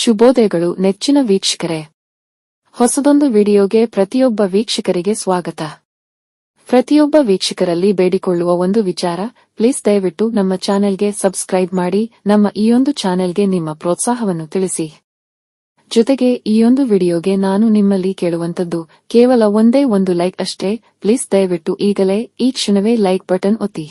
ಶುಭೋದಯಗಳು ನೆಚ್ಚಿನ ವೀಕ್ಷಕರೇ. ಹೊಸದೊಂದು ವಿಡಿಯೋಗೆ ಪ್ರತಿಯೊಬ್ಬ ವೀಕ್ಷಕರಿಗೆ ಸ್ವಾಗತ. ಪ್ರತಿಯೊಬ್ಬ ವೀಕ್ಷಕರಲ್ಲಿ ಬೇಡಿಕೊಳ್ಳುವ ಒಂದು ವಿಚಾರ, ಪ್ಲೀಸ್ ದಯವಿಟ್ಟು ನಮ್ಮ ಚಾನೆಲ್ಗೆ ಸಬ್ಸ್ಕ್ರೈಬ್ ಮಾಡಿ, ನಮ್ಮ ಈಯೊಂದು ಚಾನೆಲ್ಗೆ ನಿಮ್ಮ ಪ್ರೋತ್ಸಾಹವನ್ನು ತಿಳಿಸಿ. ಜೊತೆಗೆ ಈಯೊಂದು ವಿಡಿಯೋಗೆ ನಾನು ನಿಮ್ಮಲ್ಲಿ ಕೇಳುವಂತದ್ದು ಕೇವಲ ಒಂದೇ ಒಂದು ಲೈಕ್ ಅಷ್ಟೇ. ಪ್ಲೀಸ್ ದಯವಿಟ್ಟು ಈಗಲೇ ಈ ಕ್ಷಣವೇ ಲೈಕ್ ಬಟನ್ ಒತ್ತಿ.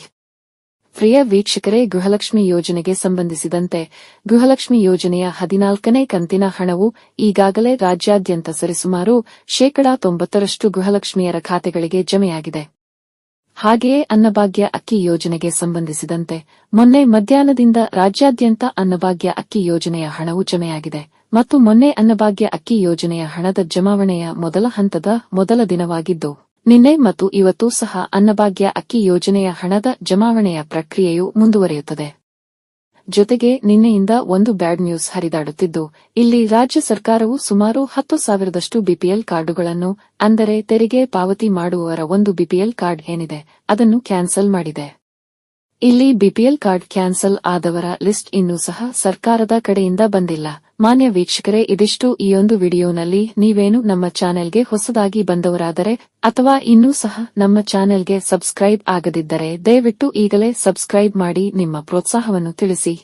ಪ್ರಿಯ ವೀಕ್ಷಕರೇ, ಗೃಹಲಕ್ಷ್ಮಿ ಯೋಜನೆಗೆ ಸಂಬಂಧಿಸಿದಂತೆ ಗೃಹಲಕ್ಷ್ಮಿ ಯೋಜನೆಯ 14ನೇ ಕಂತಿನ ಹಣವು ಈಗಾಗಲೇ ರಾಜ್ಯಾದ್ಯಂತ ಸರಿಸುಮಾರು 90% ಗೃಹಲಕ್ಷ್ಮಿಯರ ಖಾತೆಗಳಿಗೆ ಜಮೆಯಾಗಿದೆ. ಹಾಗೆಯೇ ಅನ್ನಭಾಗ್ಯ ಅಕ್ಕಿ ಯೋಜನೆಗೆ ಸಂಬಂಧಿಸಿದಂತೆ ಮೊನ್ನೆ ಮಧ್ಯಾಹ್ನದಿಂದ ರಾಜ್ಯಾದ್ಯಂತ ಅನ್ನಭಾಗ್ಯ ಅಕ್ಕಿ ಯೋಜನೆಯ ಹಣವು ಜಮೆಯಾಗಿದೆ ಮತ್ತು ಮೊನ್ನೆ ಅನ್ನಭಾಗ್ಯ ಅಕ್ಕಿ ಯೋಜನೆಯ ಹಣದ ಜಮಾವಣೆಯ ಮೊದಲ ಹಂತದ ಮೊದಲ ದಿನವಾಗಿದ್ದು, ನಿನ್ನೆ ಮತ್ತು ಇವತ್ತು ಸಹ ಅನ್ನಭಾಗ್ಯ ಅಕ್ಕಿ ಯೋಜನೆಯ ಹಣದ ಜಮಾವಣೆಯ ಪ್ರಕ್ರಿಯೆಯು ಮುಂದುವರಿಯುತ್ತದೆ. ಜೊತೆಗೆ ನಿನ್ನೆಯಿಂದ ಒಂದು ಬ್ಯಾಡ್ ನ್ಯೂಸ್ ಹರಿದಾಡುತ್ತಿದ್ದು, ಇಲ್ಲಿ ರಾಜ್ಯ ಸರ್ಕಾರವು ಸುಮಾರು 10,000ದಷ್ಟು ಬಿಪಿಎಲ್ ಕಾರ್ಡುಗಳನ್ನು, ಅಂದರೆ ತೆರಿಗೆ ಪಾವತಿ ಮಾಡುವವರ ಒಂದು ಬಿಪಿಎಲ್ ಕಾರ್ಡ್ ಏನಿದೆ ಅದನ್ನು ಕ್ಯಾನ್ಸಲ್ ಮಾಡಿದೆ. ಇಲ್ಲಿ ಬಿಪಿಎಲ್ ಕಾರ್ಡ್ ಕ್ಯಾನ್ಸಲ್ ಆದವರ ಲಿಸ್ಟ್ ಇನ್ನೂ ಸಹ ಸರ್ಕಾರದ ಕಡೆಯಿಂದ ಬಂದಿಲ್ಲ. ಮಾನ್ಯ ವೀಕ್ಷಕರೇ, ಇದಿಷ್ಟು ಈಯೊಂದು ವಿಡಿಯೋನಲ್ಲಿ. ನೀವೇನು ನಮ್ಮ ಚಾನೆಲ್ಗೆ ಹೊಸದಾಗಿ ಬಂದವರಾದರೆ ಅಥವಾ ಇನ್ನೂ ಸಹ ನಮ್ಮ ಚಾನೆಲ್ಗೆ ಸಬ್ಸ್ಕ್ರೈಬ್ ಆಗದಿದ್ದರೆ ದಯವಿಟ್ಟು ಈಗಲೇ ಸಬ್ಸ್ಕ್ರೈಬ್ ಮಾಡಿ ನಿಮ್ಮ ಪ್ರೋತ್ಸಾಹವನ್ನು ತಿಳಿಸಿ.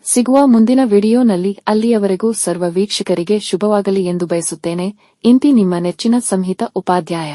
ಸಿಗುವ ಮುಂದಿನ ವಿಡಿಯೋನಲ್ಲಿ. ಅಲ್ಲಿಯವರೆಗೂ ಸರ್ವ ವೀಕ್ಷಕರಿಗೆ ಶುಭವಾಗಲಿ ಎಂದು ಬಯಸುತ್ತೇನೆ. ಇಂತಿ ನಿಮ್ಮ ನೆಚ್ಚಿನ ಸಂಹಿತ ಉಪಾಧ್ಯಾಯ.